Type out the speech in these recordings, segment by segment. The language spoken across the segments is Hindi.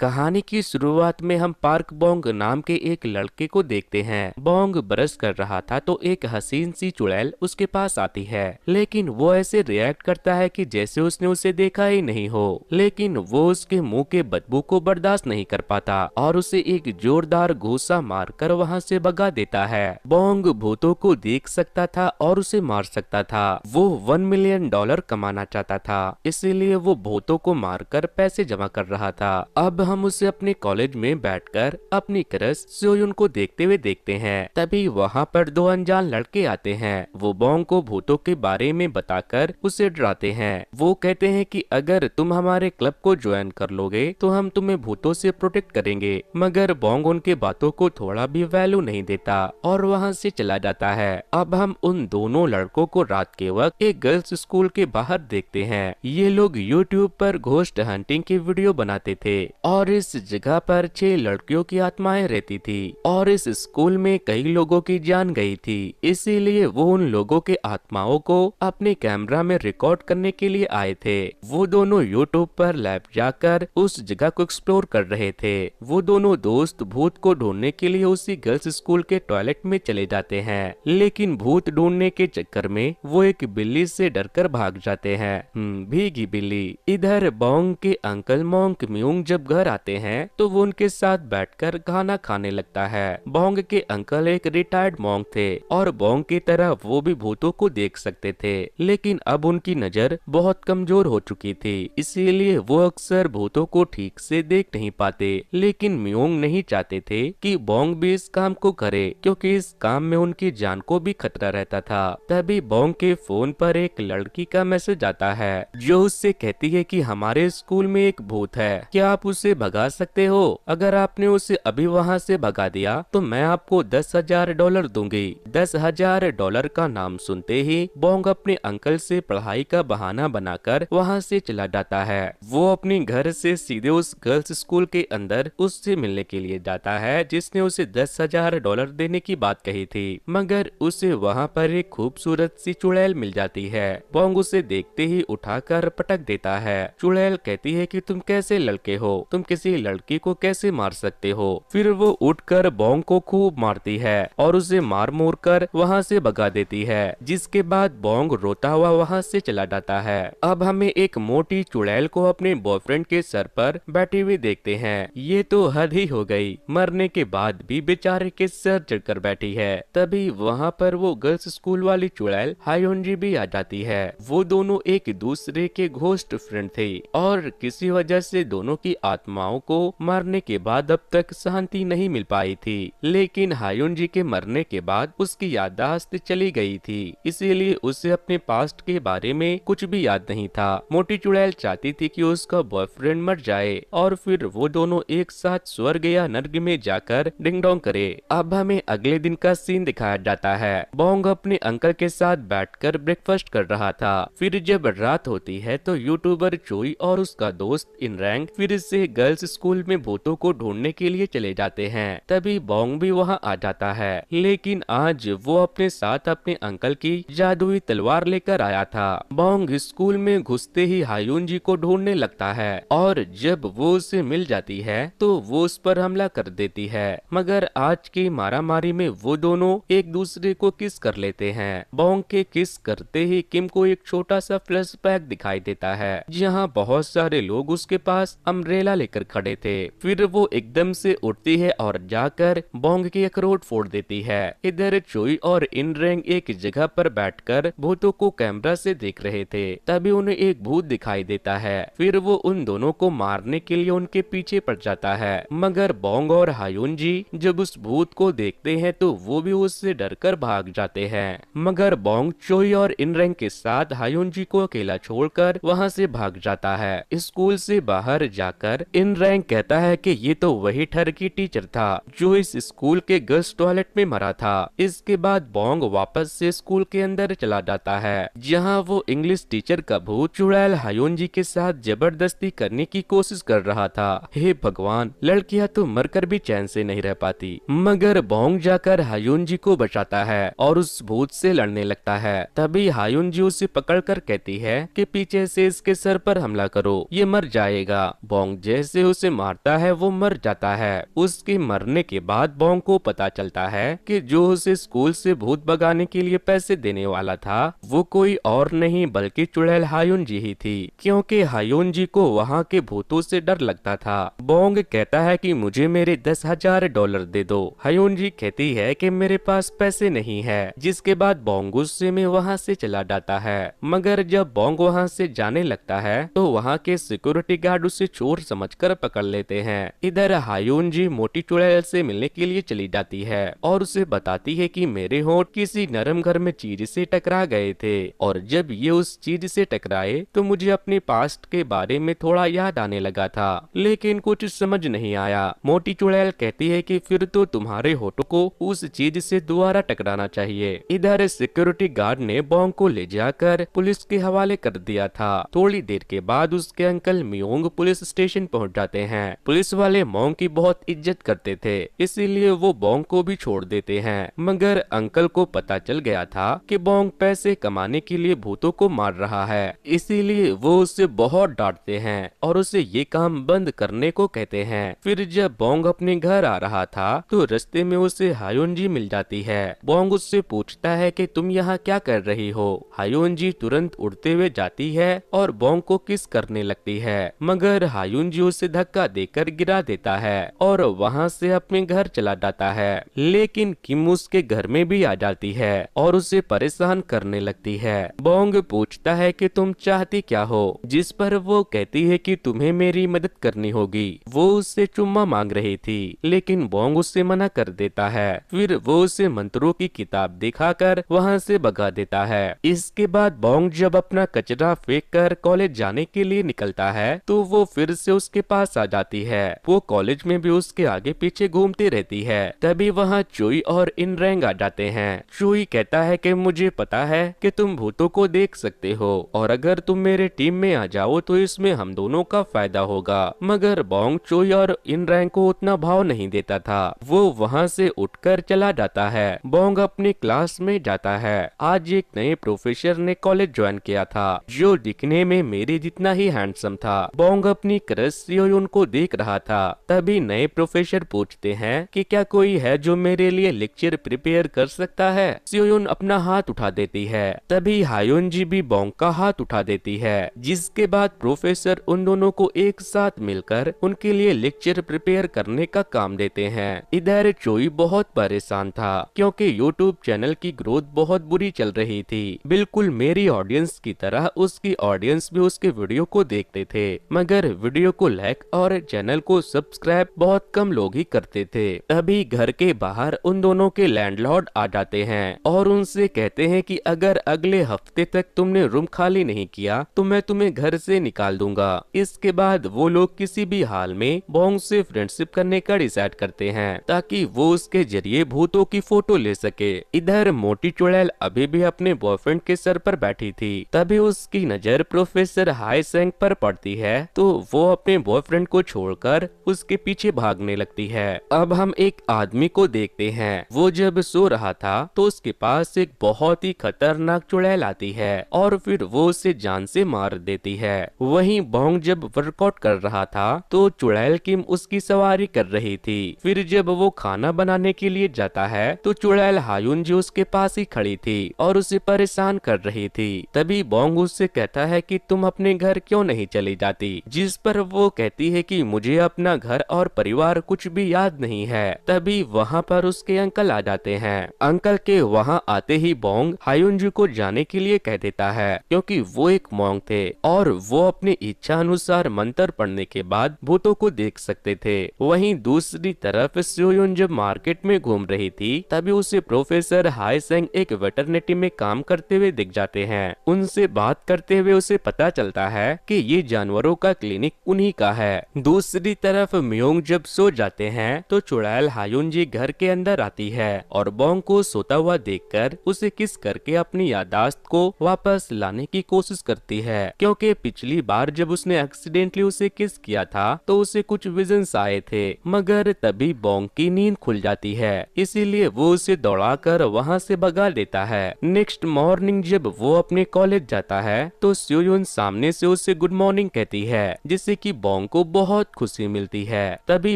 कहानी की शुरुआत में हम पार्क बोंग नाम के एक लड़के को देखते हैं। बोंग ब्रश कर रहा था तो एक हसीन सी चुड़ैल उसके पास आती है, लेकिन वो ऐसे रिएक्ट करता है कि जैसे उसने उसे देखा ही नहीं हो। लेकिन वो उसके मुंह के बदबू को बर्दाश्त नहीं कर पाता और उसे एक जोरदार घूंसा मारकर वहां से भगा देता है। बोंग भूतों को देख सकता था और उसे मार सकता था। वो $1 मिलियन कमाना चाहता था, इसीलिए वो भूतों को मारकर पैसे जमा कर रहा था। अब हम उसे अपने कॉलेज में बैठकर अपनी क्रश सोयुन को देखते हुए देखते हैं। तभी वहाँ पर दो अनजान लड़के आते हैं। वो बोंग को भूतों के बारे में बताकर उसे डराते हैं। वो कहते हैं कि अगर तुम हमारे क्लब को ज्वाइन कर लोगे तो हम तुम्हें भूतों से प्रोटेक्ट करेंगे। मगर बोंग उनके बातों को थोड़ा भी वैल्यू नहीं देता और वहाँ से चला जाता है। अब हम उन दोनों लड़कों को रात के वक्त एक गर्ल्स स्कूल के बाहर देखते हैं। ये लोग यूट्यूब पर घोस्ट हंटिंग की वीडियो बनाते थे और इस जगह पर 6 लड़कियों की आत्माएं रहती थी और इस स्कूल में कई लोगों की जान गई थी। इसीलिए वो उन लोगों के आत्माओं को अपने कैमरा में रिकॉर्ड करने के लिए आए थे। वो दोनों यूट्यूब पर लैब जाकर उस जगह को एक्सप्लोर कर रहे थे। वो दोनों दोस्त भूत को ढूंढने के लिए उसी गर्ल्स स्कूल के टॉयलेट में चले जाते हैं, लेकिन भूत ढूंढने के चक्कर में वो एक बिल्ली से डरकर भाग जाते हैं। भीगी बिल्ली। इधर बोंग के अंकल मोंक म्यूंग जब घर आते हैं तो वो उनके साथ बैठकर खाना खाने लगता है। बोंग के अंकल एक रिटायर्ड मोंक थे और बोंग की तरह वो भी भूतों को देख सकते थे, लेकिन अब उनकी नजर बहुत कमजोर हो चुकी थी, इसीलिए वो अक्सर भूतों को ठीक से देख नहीं पाते। लेकिन म्यूंग नहीं चाहते थे कि बोंग भी इस काम को करे, क्योंकि इस काम में उनकी जान को भी खतरा रहता था। तभी बोंग के फोन पर एक लड़की का मैसेज आता है जो उससे कहती है कि हमारे स्कूल में एक भूत है, क्या आप उसे भगा सकते हो? अगर आपने उसे अभी वहाँ से भगा दिया तो मैं आपको $10,000 दूंगी। $10,000 का नाम सुनते ही बोंग अपने अंकल से पढ़ाई का बहाना बनाकर वहाँ से चला जाता है। वो अपने घर से सीधे उस गर्ल्स स्कूल के अंदर उससे मिलने के लिए जाता है जिसने उसे $10,000 देने की बात कही थी। मगर उसे वहाँ पर एक खूबसूरत सी चुड़ैल मिल जाती है। बोंग उसे देखते ही उठाकर पटक देता है। चुड़ैल कहती है कि तुम कैसे लड़के हो, तुम किसी लड़की को कैसे मार सकते हो? फिर वो उठकर बोंग को खूब मारती है और उसे मार मोर कर वहाँ से भगा देती है, जिसके बाद बोंग रोता हुआ वहाँ से चला जाता है। अब हमें एक मोटी चुड़ैल को अपने बॉयफ्रेंड के सर पर बैठी हुई देखते हैं। ये तो हद ही हो गई, मरने के बाद भी बेचारे के सर चढ़कर बैठी है। तभी वहाँ पर वो गर्ल्स स्कूल वाली चुड़ैल हायोंजी भी आ जाती है। वो दोनों एक दूसरे के घोस्ट फ्रेंड थे और किसी वजह से दोनों की आत्माओं को मरने के बाद अब तक शांति नहीं मिल पाई थी। लेकिन हायुनजी के मरने के बाद उसकी याददाश्त चली गई थी, इसीलिए उसे अपने पास्ट के बारे में कुछ भी याद नहीं था। मोटी चुड़ैल चाहती थी कि उसका बॉयफ्रेंड मर जाए और फिर वो दोनों एक साथ स्वर्ग या नर्क में जाकर डिंग डोंग करे। अब हमें अगले दिन का सीन दिखाया जाता है। बोंग अपने अंकल के साथ बैठकर ब्रेकफास्ट कर रहा था। फिर जब रात होती है तो यूट्यूबर चोई और उसका दोस्त इनरैंग फिर से गर्ल्स स्कूल में भूतों को ढूंढने के लिए चले जाते हैं। तभी बोंग भी वहां आ जाता है, लेकिन आज वो अपने साथ अपने अंकल की जादुई तलवार लेकर आया था। बोंग स्कूल में घुसते ही हायुनजी को ढूंढने लगता है और जब वो उसे मिल जाती है तो वो उस पर हमला कर देती है। मगर आज की मारामारी में वो दोनों एक दूसरे को किस कर लेते हैं। बोंग के किस करते ही किम को एक छोटा सा फ्लैशबैक दिखाई देता है जहां बहुत सारे लोग उसके पास अम्ब्रेला लेकर खड़े थे। फिर वो एकदम से उठती है और जाकर बोंग की अखरोट फोड़ देती है। इधर चोई और इनरेंग एक जगह पर बैठकर भूतों को कैमरा से देख रहे थे। तभी उन्हें एक भूत दिखाई देता है। फिर वो उन दोनों को मारने के लिए उनके पीछे पड़ जाता है। मगर बोंग और हायुनजी जब उस भूत को देखते हैं तो वो भी उससे डरकर भाग जाते हैं। मगर बोंग चोई और इनरेंग के साथ हायुनजी को अकेला छोड़कर वहां से भाग जाता है। स्कूल से बाहर जाकर इनरेंग कहता है कि ये तो वही ठरकी टीचर था जो इस स्कूल के गर्ल्स टॉयलेट में मरा था। इसके बाद बोंग वापस से स्कूल के अंदर चला जाता है जहां वो इंग्लिश टीचर का भूत चुड़ैल हायुनजी के साथ जबरदस्ती करने की कोशिश कर रहा था। हे भगवान, लड़कियां तो मरकर भी चैन से नहीं रह पाती। मगर बोंग जाकर हायुनजी को बचाता है और उस भूत से लड़ने लगता है। तभी हायुनजी उसे पकड़कर कहती है कि पीछे से इसके सर पर हमला करो, ये मर जाएगा। बोंग जैसे जैसे उसे मारता है वो मर जाता है। उसके मरने के बाद बोंग को पता चलता है कि जो उसे स्कूल से भूत भगाने के लिए पैसे देने वाला था वो कोई और नहीं बल्कि चुड़ैल हायुनजी ही थी, क्योंकि हायुनजी को वहाँ के भूतों से डर लगता था। बोंग कहता है कि मुझे मेरे $10,000 दे दो। हायुनजी कहती है कि मेरे पास पैसे नहीं है, जिसके बाद बोंग गुस्से में वहाँ से चला जाता है। मगर जब बोंग वहाँ से जाने लगता है तो वहाँ के सिक्योरिटी गार्ड उसे चोर समझकर पकड़ लेते हैं। इधर हायुनजी मोटी चुड़ैल से मिलने के लिए चली जाती है और उसे बताती है कि मेरे होंठ किसी नरम गर्म चीज से टकरा गए थे और जब ये उस चीज से टकराए तो मुझे अपने पास्ट के बारे में थोड़ा याद आने लगा था, लेकिन कुछ समझ नहीं आया। मोटी चुड़ैल कहती है कि फिर तो तुम्हारे होठों को उस चीज से दोबारा टकराना चाहिए। इधर सिक्योरिटी गार्ड ने बोंग को ले जाकर पुलिस के हवाले कर दिया था। थोड़ी देर के बाद उसके अंकल मियोंग पुलिस स्टेशन पहुंच जाते हैं। पुलिस वाले बोंग की बहुत इज्जत करते थे, इसीलिए वो बोंग को भी छोड़ देते हैं। मगर अंकल को पता चल गया था कि बोंग पैसे कमाने के लिए भूतों को मार रहा है, इसीलिए वो उसे बहुत डांटते हैं और उसे ये काम बंद करने को कहते हैं। फिर जब बोंग अपने घर आ रहा था तो रास्ते में उसे हायुनजी मिल जाती है। बोंग उससे पूछता है कि तुम यहाँ क्या कर रही हो। हायुनजी तुरंत उड़ते हुए जाती है और बोंग को किस करने लगती है, मगर हायुनजी उसे धक्का देकर गिरा देता है और वहाँ से अपने घर चला जाता है। लेकिन किम उसके घर में भी आ जाती है और उसे परेशान करने लगती है। बोंग पूछता है कि तुम चाहती क्या हो, जिस पर वो कहती है कि तुम्हें मेरी मदद करनी होगी। वो उससे चुम्मा मांग रही थी, लेकिन बोंग उससे मना कर देता है। फिर वो उसे मंत्रों की किताब दिखाकर वहाँ से भगा देता है। इसके बाद बोंग जब अपना कचरा फेंक कर कॉलेज जाने के लिए निकलता है तो वो फिर से उसके पास आ जाती है। वो कॉलेज में भी उसके आगे पीछे घूमती रहती है। तभी वहाँ चोई और इनरेंग आ जाते हैं। चोई कहता है कि मुझे पता है कि तुम भूतों को देख सकते हो और अगर तुम मेरे टीम में आ जाओ तो इसमें हम दोनों का फायदा होगा। मगर बोंग चोई और इनरेंग को उतना भाव नहीं देता था। वो वहाँ से उठकर चला जाता है। बोंग अपनी क्लास में जाता है। आज एक नए प्रोफेसर ने कॉलेज ज्वाइन किया था जो दिखने में मेरे जितना ही हैंडसम था। बोंग अपनी क्रश सियोयुन को देख रहा था। तभी नए प्रोफेसर पूछते हैं कि क्या कोई है जो मेरे लिए लेक्चर प्रिपेयर कर सकता है। सियोयुन अपना हाथ उठा देती है। तभी हायुनजी भी बोंग का हाथ उठा देती है, जिसके बाद प्रोफेसर उन दोनों को एक साथ मिलकर उनके लिए लेक्चर प्रिपेयर करने का काम देते हैं। इधर चोई बहुत परेशान था क्योंकि यूट्यूब चैनल की ग्रोथ बहुत बुरी चल रही थी। बिल्कुल मेरी ऑडियंस की तरह उसकी ऑडियंस भी उसके वीडियो को देखते थे, मगर वीडियो को लाइक और चैनल को सब्सक्राइब बहुत कम लोग ही करते थे। तभी घर के बाहर उन दोनों के लैंडलॉर्ड आ जाते हैं और उनसे कहते हैं कि अगर अगले हफ्ते तक तुमने रूम खाली नहीं किया तो मैं तुम्हें घर से निकाल दूंगा। इसके बाद वो लोग किसी भी हाल में बोंग से फ्रेंडशिप करने का डिसाइड करते हैं ताकि वो उसके जरिए भूतों की फोटो ले सके। इधर मोटी चुड़ैल अभी भी अपने बॉयफ्रेंड के सर पर बैठी थी। तभी उसकी नजर प्रोफेसर हाई सेंग पर पड़ती है तो वो अपने बॉयफ्रेंड को छोड़कर उसके पीछे भागने लगती है। अब हम एक आदमी को देखते हैं। वो जब सो रहा था तो उसके पास एक बहुत ही खतरनाक चुड़ैल आती है और फिर वो उसे जान से मार देती है। वहीं बोंग जब वर्कआउट कर रहा था तो चुड़ैल किम उसकी सवारी कर रही थी। फिर जब वो खाना बनाने के लिए जाता है तो चुड़ैल हायुनजी उसके पास ही खड़ी थी और उसे परेशान कर रही थी। तभी बोंग उससे कहता है कि तुम अपने घर क्यों नहीं चली जाती, जिस पर वो कहती है कि मुझे अपना घर और परिवार कुछ भी याद नहीं है। तभी वहाँ पर उसके अंकल आ जाते हैं। अंकल के वहाँ आते ही बोंग हायुनजी को जाने के लिए कह देता है क्योंकि वो एक मॉन्क थे और वो अपनी इच्छा अनुसार मंत्र पढ़ने के बाद भूतों को देख सकते थे। वहीं दूसरी तरफ सियोयुन जब मार्केट में घूम रही थी तभी उसे प्रोफेसर हाई सेंग एक वेटरनिटी में काम करते हुए दिख जाते हैं। उनसे बात करते हुए उसे पता चलता है कि ये जानवरों का क्लिनिक उन्हीं का है। दूसरी तरफ मियोंग जब सो जाते हैं तो चुड़ैल हायुनजी घर के अंदर आती है और बोंग को सोता हुआ देखकर उसे किस करके अपनी यादाश्त को वापस लाने की कोशिश करती है, क्योंकि पिछली बार जब उसने एक्सीडेंटली उसे किस किया था तो उसे कुछ विजन्स आए थे। मगर तभी बोंग की नींद खुल जाती है, इसीलिए वो उसे दौड़ाकर वहाँ से भगा देता है। नेक्स्ट मॉर्निंग जब वो अपने कॉलेज जाता है तो सियोयुन सामने से उसे गुड मॉर्निंग कहती है, जिससे कि बोंग को बहुत खुशी मिलती है। तभी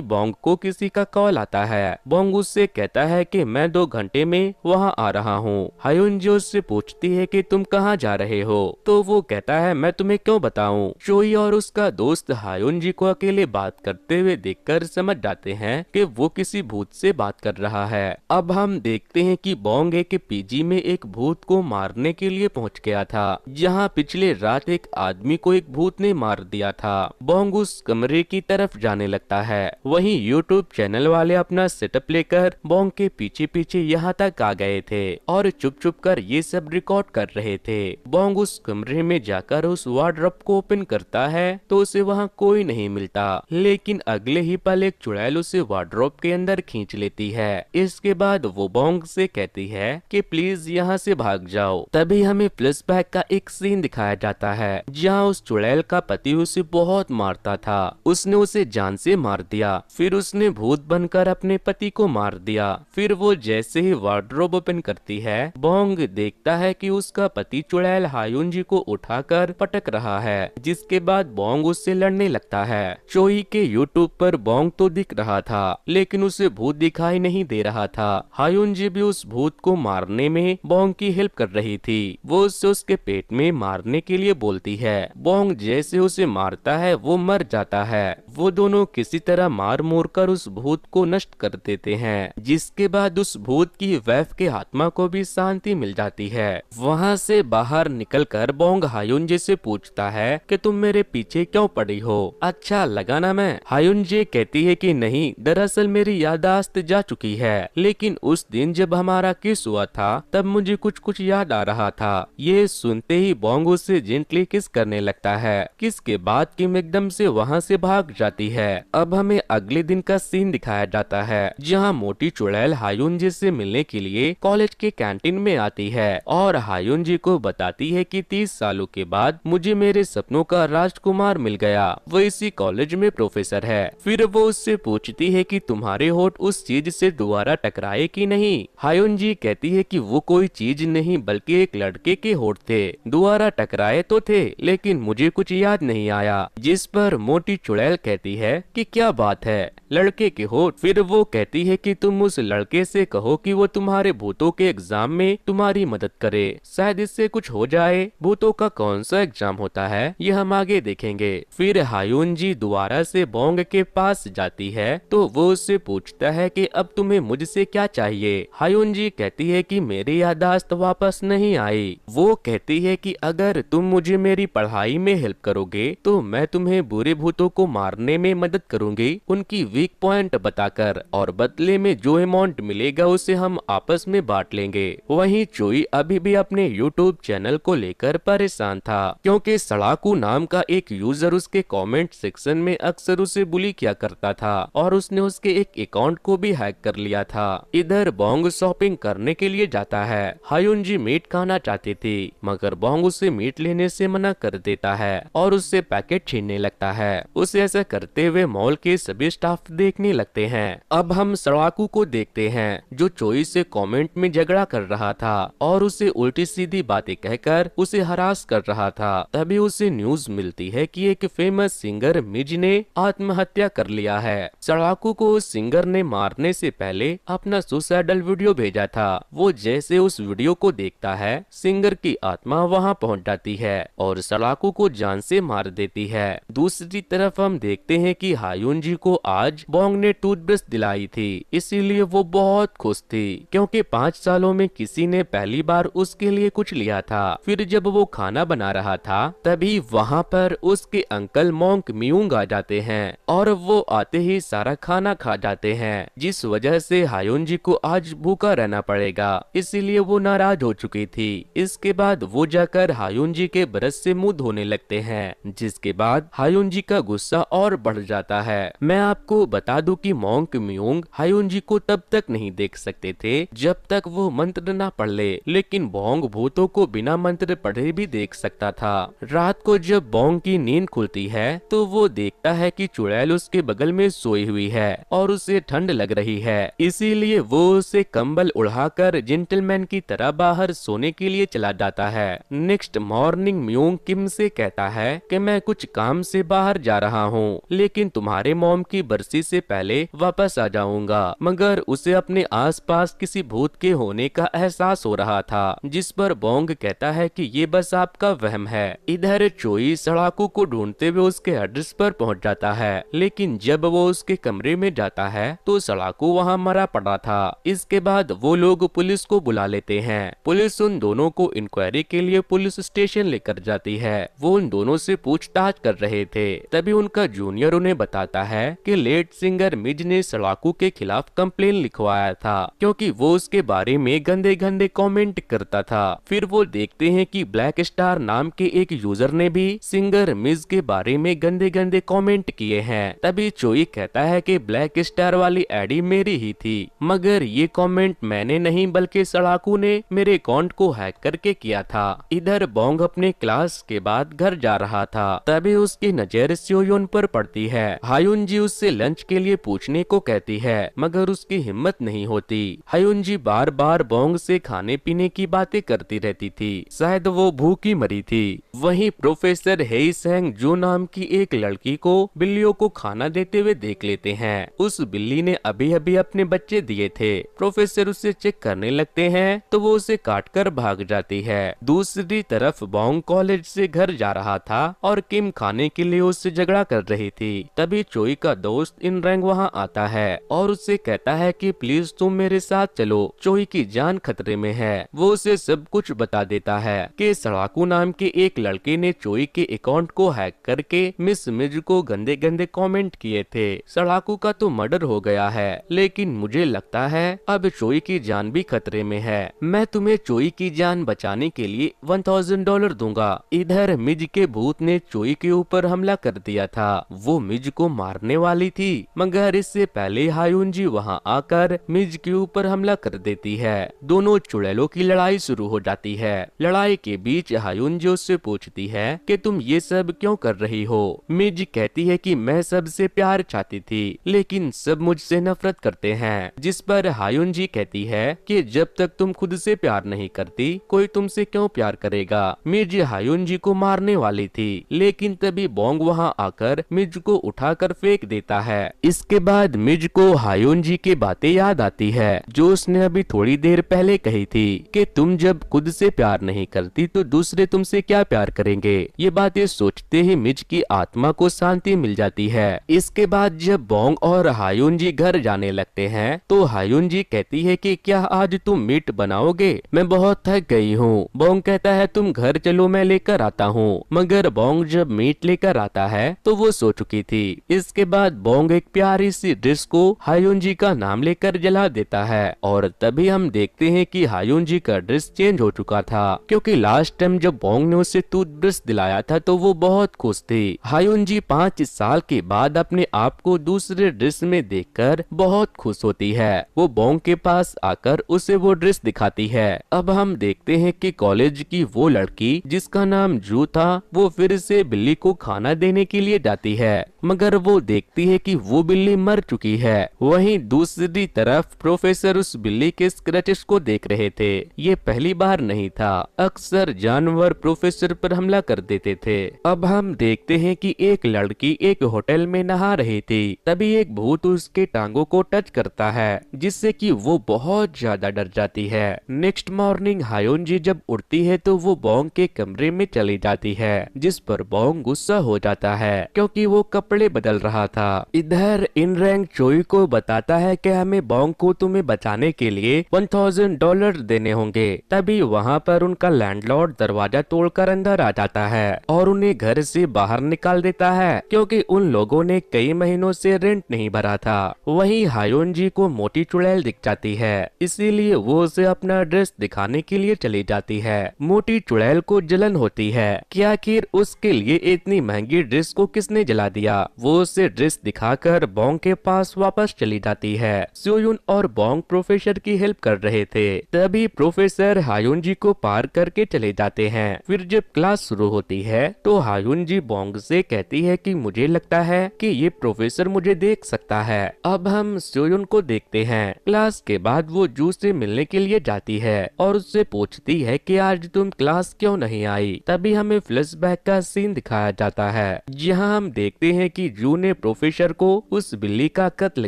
बोंग को किसी का कॉल आता है। बोंग उससे कहता है कि मैं 2 घंटे में वहाँ आ रहा हूँ। हायुंजी उससे पूछती है कि तुम कहाँ जा रहे हो, तो वो कहता है मैं तुम्हें क्यों बताऊं। चोई और उसका दोस्त हायुंजी को अकेले बात करते हुए देखकर समझ जाते हैं कि वो किसी भूत से बात कर रहा है। अब हम देखते हैं कि बोंग एक पीजी में एक भूत को मारने के लिए पहुंच गया था, जहां पिछले रात एक आदमी को एक भूत ने मार दिया था। बोंग उस कमरे की तरफ जाने लगता है। वहीं यूट्यूब चैनल वाले अपना सेटअप लेकर बोंग के पीछे पीछे यहाँ तक आ गए थे और चुप चुप कर ये सब रिकॉर्ड कर रहे थे। बोंग उस कमरे में जाकर उस वार्डरोब को ओपन करता है तो उसे वहाँ कोई नहीं मिलता, लेकिन अगले ही पल एक चुड़ैल उसे वार्डरोब के अंदर खींच लेती है। इसके बाद वो बोंग से कहती है कि प्लीज यहाँ से भाग जाओ। तभी हमें फ्लैशबैक का एक सीन दिखाया जाता है जहाँ उस चुड़ैल का पति उसे बहुत मारता था। उसने उसे जान से मार दिया, फिर उसने भूत बनकर अपने पति को मार दिया। फिर वो जैसे ही वार्डरोब ओपन करती है, बोंग देखता है कि उसका पति चुड़ैल हायुंजी को उठाकर पटक रहा है, जिसके बाद बोंग उससे लड़ने लगता है। चोई के यूट्यूब पर बोंग तो दिख रहा था, लेकिन उसे भूत दिखाई नहीं दे रहा था। हायुंजी भी उस भूत को मारने में बोंग की हेल्प कर रही थी। वो उससे उसके पेट में मारने के लिए बोलती है। बोंग जैसे उसे मारता है वो मर जाता है। वो दोनों किसी तरह मार मोर कर उस भूत को नष्ट कर देते हैं, जिसके बाद उस भूत की वैफ के आत्मा को भी शांति मिल जाती है। वहाँ से बाहर निकलकर बोंग हायुंजी से पूछता है कि तुम मेरे पीछे क्यों पड़ी हो, अच्छा लगा ना मैं। हायुंजी कहती है कि नहीं, दरअसल मेरी याददाश्त जा चुकी है, लेकिन उस दिन जब हमारा किस हुआ था तब मुझे कुछ कुछ याद आ रहा था। ये सुनते ही बोंग उससे जेंटली किस करने लगता है। किस के बाद किम एकदम से वहाँ से भाग जाती है। अब हमें अगले दिन का सीन दिखाया जाता है जहाँ मोटी चुड़ैल हायुंजी से मिलने के लिए कॉलेज के कैंटीन में आती है और हायुंजी को बताती है कि 30 सालों के बाद मुझे मेरे सपनों का राजकुमार मिल गया, वो इसी कॉलेज में प्रोफेसर है। फिर वो उससे पूछती है कि तुम्हारे होठ उस चीज से दोबारा टकराए कि नहीं। हायुंजी कहती है कि वो कोई चीज नहीं बल्कि एक लड़के के होठ थे, दोबारा टकराए तो थे लेकिन मुझे कुछ याद नहीं आया। जिस पर मोटी चुड़ैल कहती है कि क्या बात है, लड़के के होठ। फिर वो कहती है कि तुम उस लड़के से कहो कि वो तुम्हारे भूतों के एग्जाम में तुम्हारी मदद करे, शायद इससे कुछ हो जाए। भूतों का कौन सा एग्जाम होता है ये हम आगे देखेंगे। फिर हायुंजी दोबारा से बोंग के पास जाती है तो वो उससे पूछता है कि अब तुम्हें मुझसे क्या चाहिए। हायुंजी कहती है कि मेरी याददाश्त वापस नहीं आई। वो कहती है कि अगर तुम मुझे मेरी पढ़ाई में हेल्प करोगे तो मैं तुम्हें बुरे भूतों को मारने में मदद करूंगी, उनकी वीक पॉइंट बताकर, और बदले में जो अमाउंट मिलेगा उसे हम आपस में बांट लेंगे। वहीं चोई अभी भी अपने यूट्यूब चैनल को लेकर परेशान था, क्योंकि सड़ाकू नाम का एक यूजर उसके कमेंट सेक्शन में अक्सर उसे बुली किया करता था और उसने उसके एक अकाउंट को भी हैक कर लिया था। इधर बोंग शॉपिंग करने के लिए जाता है। हायुंजी मीट खाना चाहती थी, मगर बोंग उसे मीट लेने से मना कर देता है और उससे पैकेट छीनने लगता है। उसे ऐसा करते हुए मॉल के सभी स्टाफ देखने लगते हैं। अब हम सड़ाकू को देखते हैं जो चोई से कमेंट में झगड़ा कर रहा था और उसे उल्टी सीधी बातें कहकर उसे हरास कर रहा था। तभी उसे न्यूज मिलती है कि एक फेमस सिंगर मिज ने आत्महत्या कर लिया है। सड़ाकू को उस सिंगर ने मारने से पहले अपना सुसाइडल वीडियो भेजा था। वो जैसे उस वीडियो को देखता है, सिंगर की आत्मा वहां पहुंच जाती है और सड़ाकू को जान से मार देती है। दूसरी तरफ हम देखते हैं कि हायुंजी को आज बोंग ने टूथब्रश दिलाई थी, इसीलिए वो बहुत खुश थी, क्योंकि 5 सालों में किसी ने पहली बार उसके लिए कुछ लिया था। फिर जब वो खाना बना रहा था तभी वहाँ पर उसके अंकल मोंक मियूंग आ जाते हैं और वो आते ही सारा खाना खा जाते हैं, जिस वजह से हायुंजी को आज भूखा रहना पड़ेगा, इसीलिए वो नाराज हो चुकी थी। इसके बाद वो जाकर हायुंजी के ब्रश से मुंह धोने लगते हैं, जिसके बाद हायुंजी का गुस्सा और बढ़ जाता है। मैं आपको आपको बता दूं कि मोंक म्यूंग हायुनजी को तब तक नहीं देख सकते थे जब तक वो मंत्र ना पढ़ ले, लेकिन बोंग भूतों को बिना मंत्र पढ़े भी देख सकता था। रात को जब बोंग की नींद खुलती है तो वो देखता है कि चुड़ैल उसके बगल में सोई हुई है और उसे ठंड लग रही है, इसीलिए वो उसे कंबल उड़ाकर जेंटलमैन की तरह बाहर सोने के लिए चला जाता है। नेक्स्ट मॉर्निंग म्यूंग किम से कहता है कि मैं कुछ काम से बाहर जा रहा हूँ, लेकिन तुम्हारे मॉम की बरसी से पहले वापस आ जाऊंगा। मगर उसे अपने आसपास किसी भूत के होने का एहसास हो रहा था, जिस पर बोंग कहता है कि ये बस आपका वहम है। इधर चोई सड़ाकू को ढूंढते हुए उसके एड्रेस पर पहुंच जाता है, लेकिन जब वो उसके कमरे में जाता है तो सड़ाकू वहां मरा पड़ा था। इसके बाद वो लोग पुलिस को बुला लेते हैं। पुलिस उन दोनों को इंक्वायरी के लिए पुलिस स्टेशन लेकर जाती है। वो उन दोनों से पूछताछ कर रहे थे, तभी उनका जूनियर उन्हें बताता है कि लेट सिंगर मिज ने सड़ाकू के खिलाफ कंप्लेन लिखवाया था, क्योंकि वो उसके बारे में गंदे गंदे कमेंट करता था। फिर वो देखते हैं कि ब्लैक स्टार नाम के एक यूजर ने भी सिंगर मिज के बारे में गंदे गंदे कमेंट किए हैं। तभी चोई कहता है कि ब्लैक स्टार वाली आईडी मेरी ही थी, मगर ये कमेंट मैंने नहीं बल्कि सड़ाकू ने मेरे अकाउंट को हैक करके किया था। इधर बोंग अपने क्लास के बाद घर जा रहा था, तभी उसकी नजर स्योयोन पर पड़ती है। हायुनजी उससे लंच के लिए पूछने को कहती है, मगर उसकी हिम्मत नहीं होती। हायुनजी बार बार बोंग से खाने पीने की बातें करती रहती थी, शायद वो भूखी मरी थी। वहीं प्रोफेसर हेई सेंग जो नाम की एक लड़की को बिल्लियों को खाना देते हुए देख लेते हैं। उस बिल्ली ने अभी अभी अपने बच्चे दिए थे। प्रोफेसर उसे चेक करने लगते हैं तो वो उसे काटकर भाग जाती है। दूसरी तरफ बोंग कॉलेज से घर जा रहा था और किम खाने के लिए उससे झगड़ा कर रही थी। तभी चोई का दोस्त इन रैंग वहाँ आता है और उससे कहता है कि प्लीज तुम मेरे साथ चलो, चोई की जान खतरे में है। वो उसे सब कुछ बता देता है कि सड़ाकू नाम के एक लड़के ने चोई के अकाउंट को हैक करके मिस मिज को गंदे गंदे कमेंट किए थे। सड़ाकू का तो मर्डर हो गया है, लेकिन मुझे लगता है अब चोई की जान भी खतरे में है। मैं तुम्हें चोई की जान बचाने के लिए $1000 दूंगा। इधर मिज के भूत ने चोई के ऊपर हमला कर दिया था। वो मिज को मारने वाली थी, मगर इससे पहले हायुनजी वहां आकर मिज के ऊपर हमला कर देती है। दोनों चुड़ैलों की लड़ाई शुरू हो जाती है। लड़ाई के बीच हायुनजी उससे पूछती है कि तुम ये सब क्यों कर रही हो। मिज कहती है कि मैं सबसे प्यार चाहती थी, लेकिन सब मुझसे नफरत करते हैं। जिस पर हायुनजी कहती है कि जब तक तुम खुद से प्यार नहीं करती, कोई तुमसे क्यों प्यार करेगा। मिज हायुनजी को मारने वाली थी, लेकिन तभी बोंग वहां आकर मिज को उठाकर फेंक देता है। इसके बाद मिज को हायुनजी की बातें याद आती है जो उसने अभी थोड़ी देर पहले कही थी कि तुम जब खुद से प्यार नहीं करती तो दूसरे तुमसे क्या प्यार करेंगे। ये बातें सोचते ही मिज की आत्मा को शांति मिल जाती है। इसके बाद जब बोंग और हायुनजी घर जाने लगते हैं तो हायुनजी कहती है कि क्या आज तुम मीट बनाओगे, मैं बहुत थक गई हूँ। बोंग कहता है तुम घर चलो, मैं लेकर आता हूँ। मगर बोंग जब मीट लेकर आता है तो वो सो चुकी थी। इसके बाद बोंग एक प्यारी सी डिश को हायुनजी का नाम लेकर जला देता है और तभी हम देखते हैं कि हायुनजी का ड्रेस चेंज हो चुका था, क्योंकि लास्ट टाइम जब बोंग ने उसे टूथब्रश दिलाया था तो वो बहुत खुश थी। हायुनजी 5 साल के बाद अपने आप को दूसरे ड्रेस में देखकर बहुत खुश होती है। वो बोंग के पास आकर उसे वो ड्रेस दिखाती है। अब हम देखते हैं कि कॉलेज की वो लड़की जिसका नाम जू था वो फिर से बिल्ली को खाना देने के लिए जाती है, मगर वो देखती है कि वो बिल्ली मर चुकी है। वहीं दूसरी तरफ प्रोफेसर उस बिल्ली के स्क्रैचेस को देख रहे थे। ये पहली बार नहीं था, अक्सर जानवर प्रोफेसर पर हमला कर देते थे। अब हम देखते हैं कि एक लड़की एक होटल में नहा रही थी, तभी एक भूत उसके टांगों को टच करता है, जिससे कि वो बहुत ज्यादा डर जाती है। नेक्स्ट मॉर्निंग हायुनजी जब उठती है तो वो बोंग के कमरे में चली जाती है, जिस पर बोंग गुस्सा हो जाता है क्योंकि वो कपड़े बदल रहा था। इधर इन रैंक चोई को बताता है कि हमें बोंग को तुम्हें बचाने के लिए $1000 देने होंगे। तभी वहाँ पर उनका लैंडलॉर्ड दरवाजा तोड़कर अंदर आ जाता है और उन्हें घर से बाहर निकाल देता है, क्योंकि उन लोगों ने कई महीनों से रेंट नहीं भरा था। वहीं हायुनजी को मोटी चुड़ैल दिख जाती है, इसीलिए वो उसे अपना ड्रेस दिखाने के लिए चली जाती है। मोटी चुड़ैल को जलन होती है कि आखिर उसके लिए इतनी महंगी ड्रेस को किसने जला दिया। वो उसे ड्रेस दिखा उठाकर बोंग के पास वापस चली जाती है। सोयुन और बोंग प्रोफेसर की हेल्प कर रहे थे, तभी प्रोफेसर हायुन जी को पार करके चले जाते हैं। फिर जब क्लास शुरू होती है तो हायुन जी बोंग से कहती है कि मुझे लगता है कि ये प्रोफेसर मुझे देख सकता है। अब हम सोयुन को देखते हैं। क्लास के बाद वो जू से मिलने के लिए जाती है और उससे पूछती है कि आज तुम क्लास क्यों नहीं आई। तभी हमें फ्लैशबैक का सीन दिखाया जाता है, जहां हम देखते हैं कि जू ने प्रोफेसर को उस बिल्ली का कत्ल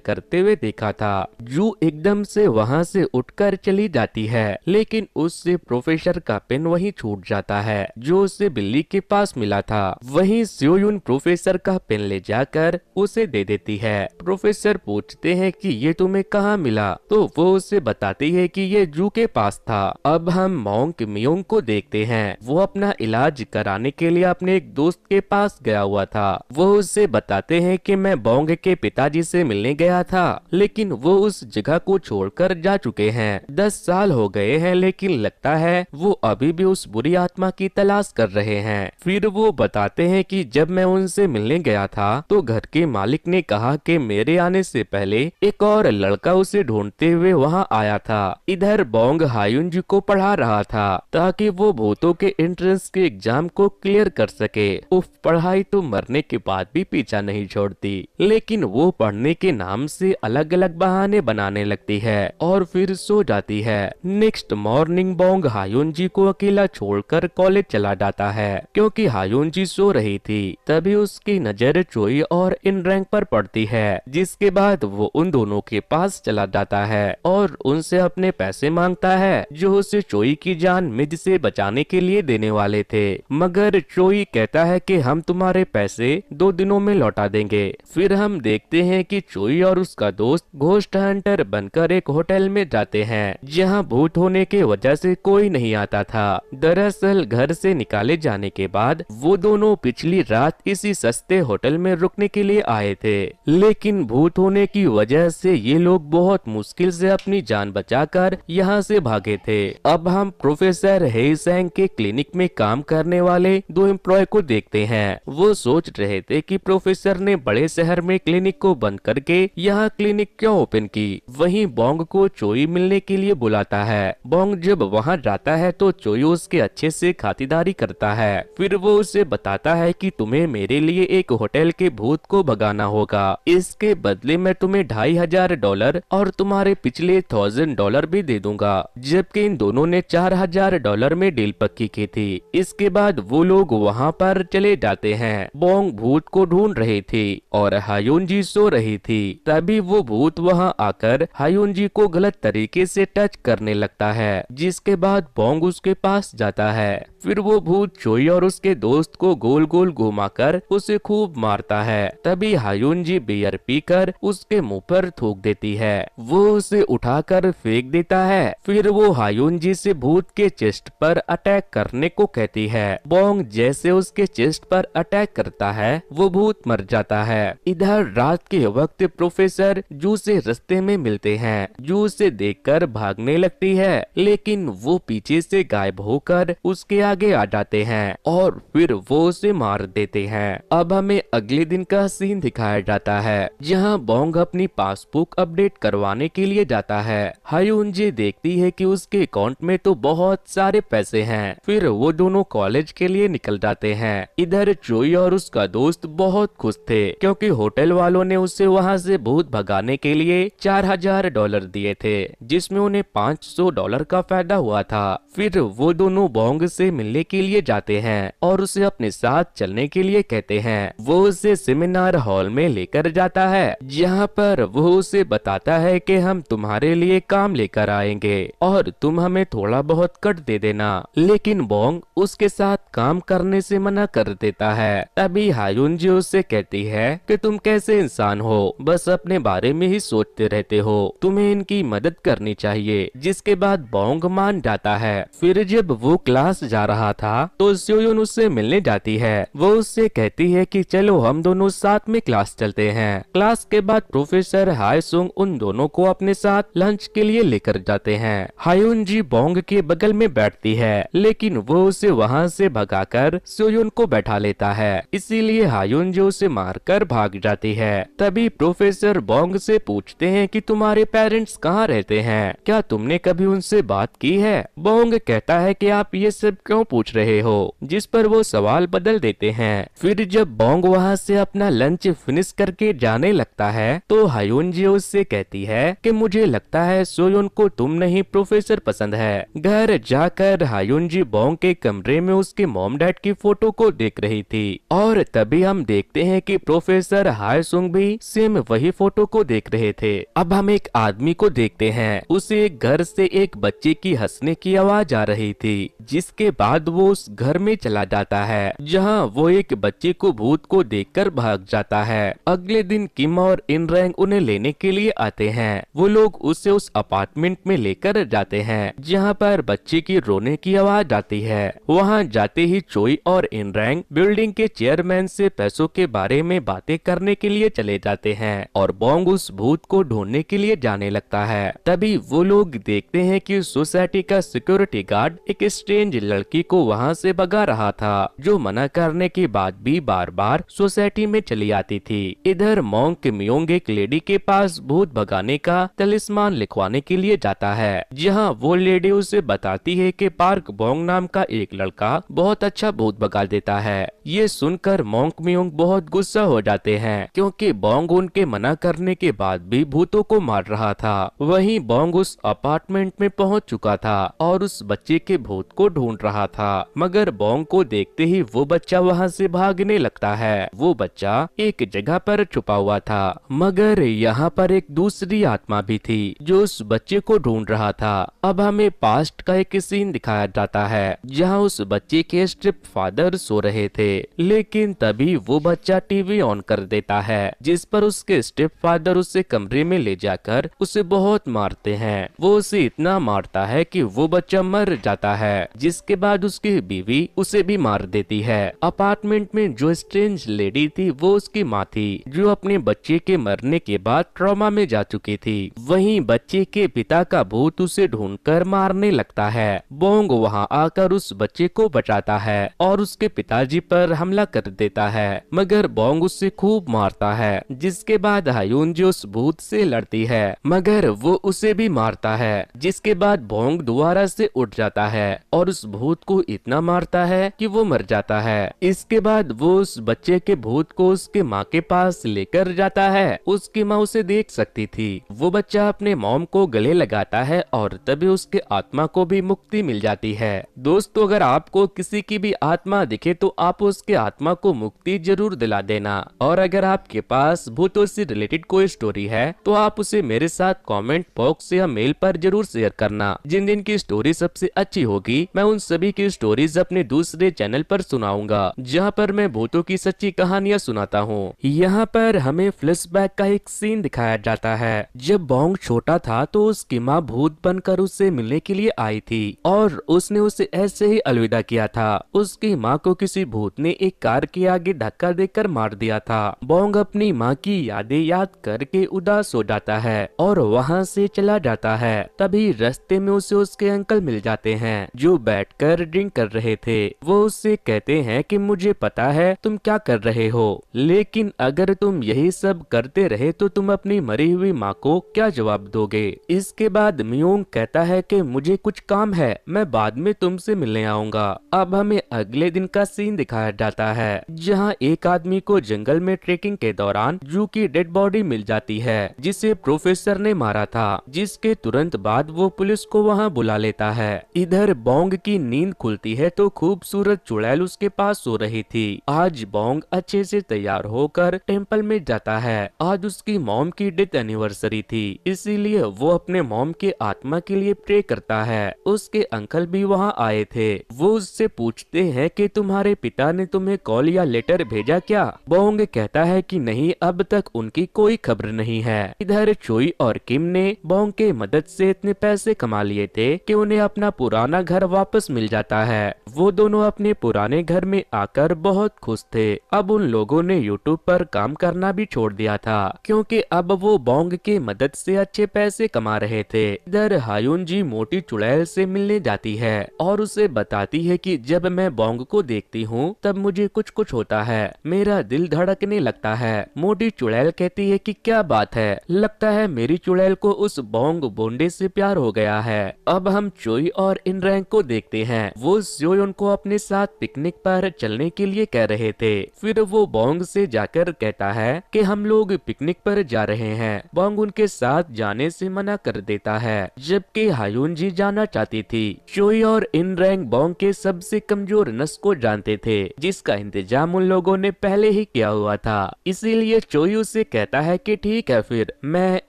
करते हुए देखा था। जू एकदम से वहां से उठकर चली जाती है, लेकिन उससे प्रोफेसर का पेन वहीं छूट जाता है जो उससे बिल्ली के पास मिला था। वहीं सोयुन प्रोफेसर का पेन ले जाकर उसे दे देती है। प्रोफेसर पूछते हैं कि ये तुम्हें कहाँ मिला, तो वो उसे बताती है कि ये जू के पास था। अब हम मोंक मियोंग को देखते हैं। वो अपना इलाज कराने के लिए अपने एक दोस्त के पास गया हुआ था। वो उससे बताते हैं कि मैं बोंग के पिताजी से मिलने गया था, लेकिन वो उस जगह को छोड़कर जा चुके हैं। 10 साल हो गए हैं, लेकिन लगता है वो अभी भी उस बुरी आत्मा की तलाश कर रहे हैं। फिर वो बताते हैं कि जब मैं उनसे मिलने गया था तो घर के मालिक ने कहा कि मेरे आने से पहले एक और लड़का उसे ढूंढते हुए वहां आया था। इधर बोंग हायुन जी को पढ़ा रहा था ताकि वो भूतों के एंट्रेंस के एग्जाम को क्लियर कर सके। उफ, पढ़ाई तो मरने के बाद भी पीछा नहीं छोड़ती, लेकिन वो पढ़ने के नाम से अलग अलग बहाने बनाने लगती है और फिर सो जाती है। नेक्स्ट मॉर्निंग बोंग हायुन जी को अकेला छोड़कर कॉलेज चला जाता है। क्योंकि हायुन जी सो रही थी, तभी उसकी नजर चोई और इन रैंक पर पड़ती है, जिसके बाद वो उन दोनों के पास चला जाता है और उनसे अपने पैसे मांगता है जो उसे चोई की जान मिज से बचाने के लिए देने वाले थे। मगर चोई कहता है कि हम तुम्हारे पैसे 2 दिनों में लौटा देंगे। फिर हम देखते हैं कि चोई और उसका दोस्त घोस्ट हंटर बनकर एक होटल में जाते हैं, जहां भूत होने के वजह से कोई नहीं आता था। दरअसल घर से निकाले जाने के बाद वो दोनों पिछली रात इसी सस्ते होटल में रुकने के लिए आए थे, लेकिन भूत होने की वजह से ये लोग बहुत मुश्किल से अपनी जान बचाकर यहाँ से भागे थे। अब हम प्रोफेसर हेइसेंग के क्लिनिक में काम करने वाले 2 एम्प्लॉय को देखते हैं। वो सोच रहे थे कि प्रोफेसर ने बड़े शहर में क्लिनिक को बंद करके यहाँ क्लिनिक क्यों ओपन की। वहीं बोंग को चोई मिलने के लिए बुलाता है। बोंग जब वहाँ जाता है तो चोई उसके अच्छे से खातिरदारी करता है। फिर वो उसे बताता है कि तुम्हें मेरे लिए एक होटल के भूत को भगाना होगा। इसके बदले मैं तुम्हें $2500 और तुम्हारे पिछले $1000 भी दे दूंगा। जबकि इन दोनों ने $4000 में डील पक्की की थी। इसके बाद वो लोग वहाँ पर चले जाते हैं। बोंग भूत को ढूंढ रही थी और हायुन जी सो रही थी। तभी वो भूत वहाँ आकर हायुन जी को गलत तरीके से टच करने लगता है, जिसके बाद बोंग उसके पास जाता है। फिर वो भूत चोई और उसके दोस्त को गोल गोल घुमाकर उसे खूब मारता है। तभी हायुन जी बियर पीकर उसके मुंह पर थूक देती है। वो उसे उठाकर फेंक देता है। फिर वो हायुन जी से भूत के चेस्ट पर अटैक करने को कहती है। बोंग जैसे उसके चेस्ट पर अटैक करता है, वो भूत मर जाता है। इधर रात के वक्त प्रोफेसर जू से रास्ते में मिलते हैं। जू उसे देखकर भागने लगती है, लेकिन वो पीछे से गायब होकर उसके आगे आ जाते हैं और फिर वो उसे मार देते हैं। अब हमें अगले दिन का सीन दिखाया जाता है, जहां बोंग अपनी पासबुक अपडेट करवाने के लिए जाता है। हायुन जी देखती है कि उसके अकाउंट में तो बहुत सारे पैसे हैं। फिर वो दोनों कॉलेज के लिए निकल जाते हैं। इधर चोई और उसका दोस्त बहुत खुश थे, क्योंकि होटल वालों ने उसे वहां से भूत भगाने के लिए $4000 दिए थे, जिसमें उन्हें $500 का फायदा हुआ था। फिर वो दोनों बोंग से मिलने के लिए जाते हैं और उसे अपने साथ चलने के लिए कहते हैं। वो उसे सेमिनार हॉल में लेकर जाता है, जहाँ पर वो उसे बताता है कि हम तुम्हारे लिए काम लेकर आएंगे और तुम हमें थोड़ा बहुत कट दे देना। लेकिन बोंग उसके साथ काम करने से मना कर देता है। तभी हायुन जी उससे कहती है कि तुम कैसे इंसान हो, बस अपने बारे में ही सोचते रहते हो, तुम्हें इनकी मदद करनी चाहिए। जिसके बाद बोंग मान जाता है। फिर जब वो क्लास जा रहा था तो स्योयुन उससे मिलने जाती है। वो उससे कहती है कि चलो हम दोनों साथ में क्लास चलते हैं। क्लास के बाद प्रोफेसर हाय सुंग उन दोनों को अपने साथ लंच के लिए लेकर जाते हैं। हायुन जी बोंग के बगल में बैठती है, लेकिन वो उसे वहाँ से भगाकर स्योयुन को बैठा लेता है, इसीलिए हायुन जी उसे मारकर भाग जाती है। तभी प्रोफेसर बोंग से पूछते हैं कि तुम्हारे पेरेंट्स कहाँ रहते हैं, क्या तुमने कभी उनसे बात की है? बोंग कहता है कि आप ये सब क्यों पूछ रहे हो, जिस पर वो सवाल बदल देते हैं। फिर जब बोंग वहाँ से अपना लंच फिनिश करके जाने लगता है तो हायुन जी उससे कहती है कि मुझे लगता है सोयुन को तुम नहीं प्रोफेसर पसंद है। घर जाकर हायुन जी बोंग के कमरे में उसके मॉम डैड की फोटो को देख रही थी और तभी हम देखते हैं कि प्रोफेसर हाय सुंग भी सेम वही फोटो को देख रहे थे। अब हम एक आदमी को देखते हैं, उसे एक घर से एक बच्चे की हंसने की आवाज आ रही थी, जिसके बाद वो उस घर में चला जाता है जहाँ वो एक बच्चे को भूत को देखकर भाग जाता है। अगले दिन किम और इन रैंग उन्हें लेने के लिए आते हैं। वो लोग उसे उस अपार्टमेंट में लेकर जाते हैं जहाँ पर बच्चे की रोने की आवाज आती है। वहाँ जाते ही चोई और इन रैंग बिल्डिंग के चेयरमैन से पैसों के बारे में बातें करने के लिए चले जाते हैं और बोंग उस भूत को ढूंढने के लिए जाने लगता है। तभी वो लोग देखते हैं कि सोसाइटी का सिक्योरिटी गार्ड एक स्ट्रेंज लड़की को वहाँ से भगा रहा था, जो मना करने के बाद भी बार बार सोसाइटी में चली आती थी। इधर मोंग मियोंग एक लेडी के पास भूत भगाने का तलिस्मान लिखवाने के लिए जाता है, जहाँ वो लेडी उसे बताती है कि पार्क बोंग नाम का एक लड़का बहुत अच्छा भूत भगा देता है। ये सुनकर मोंग मियोंग बहुत गुस्सा हो जाते हैं, क्योंकि बोंग उनके मना करने के बाद भी भूतों को मार रहा था। वहीं बोंग उस अपार्टमेंट में पहुंच चुका था और उस बच्चे के भूत को ढूंढ रहा था, मगर बोंग को देखते ही वो बच्चा वहां से भागने लगता है। वो बच्चा एक जगह पर छुपा हुआ था, मगर यहाँ पर एक दूसरी आत्मा भी थी जो उस बच्चे को ढूंढ रहा था। अब हमें पास्ट का एक सीन दिखाया जाता है जहाँ उस बच्चे के स्ट्रिप फादर सो रहे थे, लेकिन तभी वो बच्चा टीवी ऑन कर देता है, जिस पर उसके स्ट्रिप फादर उसे कमरे में ले जाकर उसे बहुत मारते हैं। वो उसे इतना मारता है कि वो बच्चा मर जाता है, जिसके बाद उसकी बीवी उसे भी मार देती है। अपार्टमेंट में जो स्ट्रेंज लेडी थी वो उसकी माँ थी, जो अपने बच्चे के मरने के बाद ट्रॉमा में जा चुकी थी। वहीं बच्चे के पिता का भूत उसे ढूंढकर मारने लगता है। बोंग वहां आकर उस बच्चे को बचाता है और उसके पिताजी पर हमला कर देता है, मगर बोंग उससे खूब मारता है, जिसके बाद हायुन जो उस भूत से लड़ती है, मगर वो उसे भी मारता है, जिसके बाद बोंग दोबारा से उठ जाता है और उस भूत को इतना मारता है कि वो मर जाता है। इसके बाद वो उस बच्चे के भूत को उसके माँ के पास लेकर जाता है। उसकी माँ उसे देख सकती थी। वो बच्चा अपने मॉम को गले लगाता है और तभी उसके आत्मा को भी मुक्ति मिल जाती है। दोस्तों, अगर आपको किसी की भी आत्मा दिखे तो आप उसके आत्मा को मुक्ति जरूर दिला देना, और अगर आपके पास भूतों से रिलेटेड कोई स्टोरी है तो आप उसे मेरे साथ कमेंट बॉक्स या मेल पर जरूर शेयर करना। जिन दिन की स्टोरी सबसे अच्छी होगी मैं उन सभी की स्टोरीज अपने दूसरे चैनल पर सुनाऊंगा, जहां पर मैं भूतों की सच्ची कहानियां सुनाता हूं। यहाँ पर हमें फ्लैशबैक का एक सीन दिखाया जाता है। जब बोंग छोटा था तो उसकी माँ भूत बनकर उससे मिलने के लिए आई थी और उसने उसे ऐसे ही अलविदा किया था। उसकी माँ को किसी भूत ने एक कार के आगे धक्का देकर मार दिया था। बोंग अपनी माँ की यादें याद करके उदास हो जाता है और वहाँ से चला जाता है। तभी रास्ते में उसे उसके अंकल मिल जाते हैं, जो बैठकर ड्रिंक कर रहे थे। वो उससे कहते हैं कि मुझे पता है तुम क्या कर रहे हो, लेकिन अगर तुम यही सब करते रहे तो तुम अपनी मरी हुई माँ को क्या जवाब दोगे। इसके बाद मियोंग कहता है कि मुझे कुछ काम है, मैं बाद में तुमसे मिलने आऊंगा। अब हमें अगले दिन का सीन दिखाया जाता है, जहाँ एक आदमी को जंगल में ट्रेकिंग के दौरान जू की डेड बॉडी मिल जाती है, जिसे प्रोफेसर ने मारा था, जिसके तुरंत बाद वो पुलिस को वहाँ बुला लेता है। इधर बोंग की नींद खुलती है तो खूबसूरत चुड़ैल उसके पास सो रही थी। आज बोंग अच्छे से तैयार होकर टेम्पल में जाता है। आज उसकी मॉम की डेथ एनिवर्सरी थी, इसीलिए वो अपने मॉम के आत्मा के लिए प्रे करता है। उसके अंकल भी वहाँ आए थे। वो उससे पूछते हैं कि तुम्हारे पिता ने तुम्हें कॉल या लेटर भेजा क्या। बोंग कहता है कि नहीं, अब तक उनकी कोई खबर नहीं है। इधर चोई और किम ने बोंग के मदद से इतने पैसे कमा लिए थे कि उन्हें अपना पुराना घर वापस मिल जाता है। वो दोनों अपने पुराने घर में आकर बहुत खुश थे। अब उन लोगों ने यूट्यूब पर काम करना भी छोड़ दिया था, क्योंकि अब वो बोंग की मदद से अच्छे पैसे कमा रहे थे। इधर हायुन जी मोटी चुड़ैल से मिलने जाती है और उसे बताती है कि जब मैं बोंग को देखती हूँ तब मुझे कुछ कुछ होता है, मेरा दिल धड़कने लगता है। मोटी चुड़ैल कहती है कि क्या बात है, लगता है मेरी चुड़ैल को उस बोंग बोंडे से प्यार हो गया है। अब हम चोई और इनरैंग को देखते हैं। वो स्योयुन को अपने साथ पिकनिक पर चलने के लिए कह रहे थे। फिर वो बोंग से जाकर कहता है कि हम लोग पिकनिक पर जा रहे हैं। बोंग उनके साथ जाने से मना कर देता है, जबकि हायुन जी जाना चाहती थी। चोई और इनरैंग बोंग के सबसे कमजोर नस को जानते थे, जिसका इंतजाम उन लोगों ने पहले ही किया हुआ था। इसीलिए चोई उसे कहता है कि ठीक है, फिर मैं,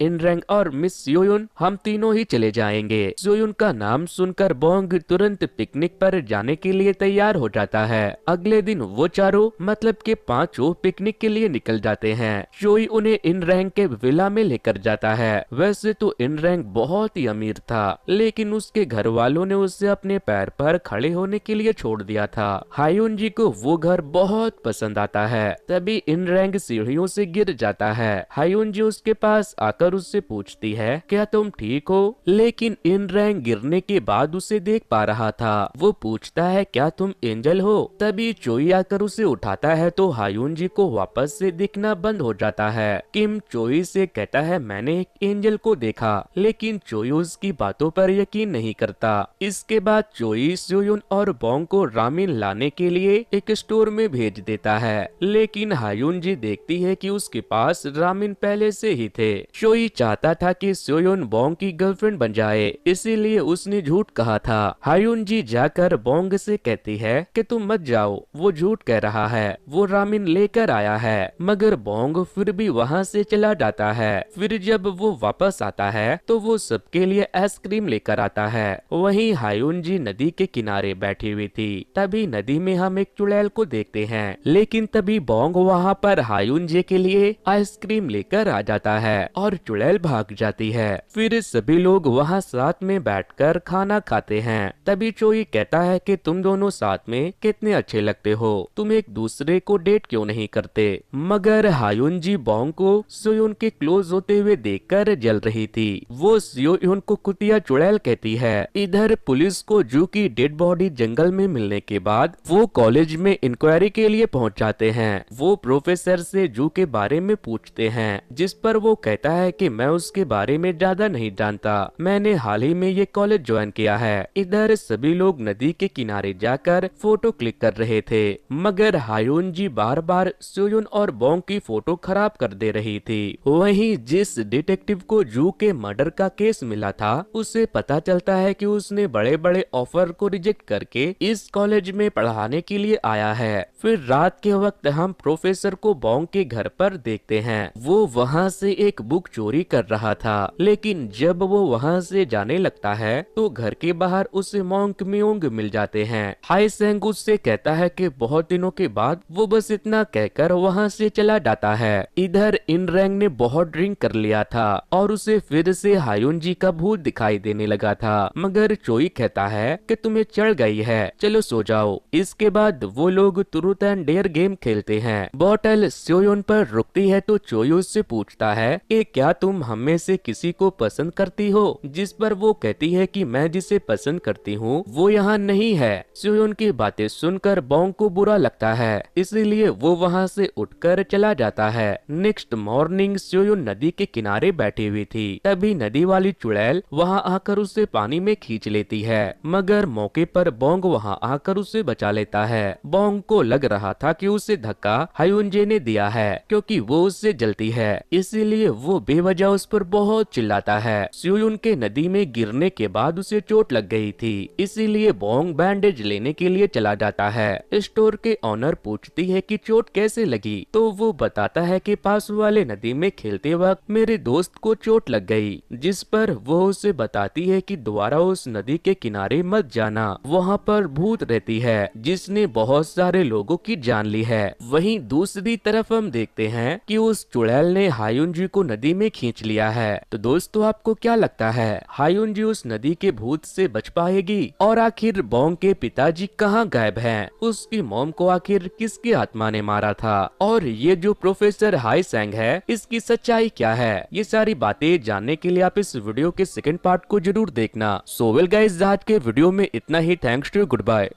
इनरैंग और मिस स्योयुन हम तीनों ही चले जाएंगे। स्योयुन का नाम सुनकर बोंग तुरंत पिकनिक पर जाने के लिए तैयार हो जाता है। अगले दिन वो चारों मतलब के पांचों पिकनिक के लिए निकल जाते हैं। चोई उन्हें इनरैंग के विला में लेकर जाता है। वैसे तो इनरैंग बहुत ही अमीर था, लेकिन उसके घर वालों ने उसे अपने पैर पर खड़े होने के लिए छोड़ दिया था। हायुन जी को वो घर बहुत पसंद आता है। तभी इनरैंग सीढ़ियों से गिर जाता है। हायुन जी उसके पास आकर उससे पूछती है, क्या तुम ठीक हो? लेकिन इनरैंग गिरने के बाद उसे देख पा रहा था। वो पूछता है, क्या तुम एंजल हो? तभी चोई आकर उसे उठाता है तो हायुन जी को वापस से दिखना बंद हो जाता है। किम चोई से कहता है, मैंने एक एंजल को देखा, लेकिन चोई उसकी बातों पर यकीन नहीं करता। इसके बाद चोई स्योयुन और बोंग को रामेन लाने के लिए एक स्टोर में भेज देता है, लेकिन हायुन जी देखती है कि उसके पास रामेन पहले से ही थे। चोई चाहता था कि स्योयुन बोंग की गर्लफ्रेंड बन जाए, इसीलिए उसने झूठ कहा था। हायुन जी जाकर बोंग से कहती है कि तुम मत जाओ, वो झूठ कह रहा है, वो रामेन लेकर आया है। मगर बोंग फिर भी वहाँ से चला जाता है। फिर जब वो वापस आता है तो वो सबके लिए आइसक्रीम लेकर आता है। वहीं हायुन जी नदी के किनारे बैठी हुई थी। तभी नदी में हम एक चुड़ैल को देखते हैं, लेकिन तभी बोंग वहाँ पर हायुन जी के लिए आइसक्रीम लेकर आ जाता है और चुड़ैल भाग जाती है। फिर सभी लोग वहाँ साथ में बैठकर खाना खाते हैं। तभी चोई कहता है कि तुम दोनों साथ में कितने अच्छे लगते हो, तुम एक दूसरे को डेट क्यों नहीं करते? मगर हायुन जी बोंग को स्योयुन के क्लोज होते हुए देखकर जल रही थी। वो स्योयुन को कुतिया चुड़ैल कहती है। इधर पुलिस को जू की डेड बॉडी जंगल में मिलने के बाद वो कॉलेज में इंक्वायरी के लिए पहुंच जाते हैं। वो प्रोफेसर से जू के बारे में पूछते हैं, जिस पर वो कहता है कि मैं उसके बारे में ज्यादा नहीं जानता, मैंने हाल ही में ये कॉलेज ज्वाइन किया है। इधर सभी लोग नदी के किनारे जाकर फोटो क्लिक कर रहे थे, मगर हायुन जी बार बार स्योयुन और बोंग की फोटो खराब कर दे रही थी। वहीं जिस डिटेक्टिव को जू के मर्डर का केस मिला था, उसे पता चलता है कि उसने बड़े बड़े ऑफर को रिजेक्ट करके इस कॉलेज में पढ़ाने के लिए आया है। फिर रात के वक्त हम प्रोफेसर को बोंग के घर पर देखते हैं। वो वहाँ से एक बुक चोरी कर रहा था, लेकिन जब वो वहाँ से जाने लगता है तो घर के बाहर उसे मोंक मियोंग मिल जाते हैं। हाई सेंग उससे कहता है कि बहुत दिनों के बाद। वो बस इतना कहकर वहाँ से चला जाता है। इधर इनरैंग ने बहुत ड्रिंक कर लिया था और उसे फिर से हायुन जी का भूत दिखाई देने लगा था, मगर चोई कहता है कि तुम्हें चढ़ गई है, चलो सो जाओ। इसके बाद वो लोग ट्रूथ एंड डेयर गेम खेलते हैं। बॉटल स्योयुन पर रुकती है तो चोई उससे पूछता है कि क्या तुम हम में से किसी को पसंद करती हो? जिस पर वो कहती है कि मैं जिसे पसंद करती हूँ वो यहाँ नहीं है। स्योयुन की बातें सुनकर बोंग को बुरा लगता है, इसीलिए वो वहाँ से उठकर चला जाता है। नेक्स्ट मॉर्निंग स्योयुन नदी के किनारे बैठी हुई थी। तभी नदी वाली चुड़ैल वहाँ आकर उसे पानी में खींच लेती है, मगर मौके पर बोंग वहाँ आकर उसे बचा लेता है। बोंग को लग रहा था कि उसे धक्का हायुनजे ने दिया है, क्योंकि वो उससे जलती है, इसीलिए वो बेवजह उस पर बहुत चिल्लाता है। स्योयुन के नदी में गिरने के बाद उसे चोट लग गई थी, इसीलिए बोंग बैंडेज लेने के लिए चला जाता है। स्टोर के ऑनर पूछती है कि चोट कैसे लगी, तो वो बताता है कि पास वाले नदी में खेलते वक्त मेरे दोस्त को चोट लग गई, जिस पर वो उसे बताती है कि दोबारा उस नदी के किनारे मत जाना, वहाँ पर भूत रहती है जिसने बहुत सारे लोगों की जान ली है। वहीं दूसरी तरफ हम देखते हैं कि उस चुड़ैल ने हायुन जी को नदी में खींच लिया है। तो दोस्तों आपको क्या लगता है, हायुन जी उस नदी के भूत से बच पाएगी? और आखिर आखिर बोंग के पिताजी कहाँ गायब हैं? उसकी मॉम को आखिर किसकी आत्मा ने मारा था? और ये जो प्रोफेसर हाई सेंग है, इसकी सच्चाई क्या है? ये सारी बातें जानने के लिए आप इस वीडियो के सेकंड पार्ट को जरूर देखना। सो वेल गाइस, आज के वीडियो में इतना ही। Thanks to, good bye.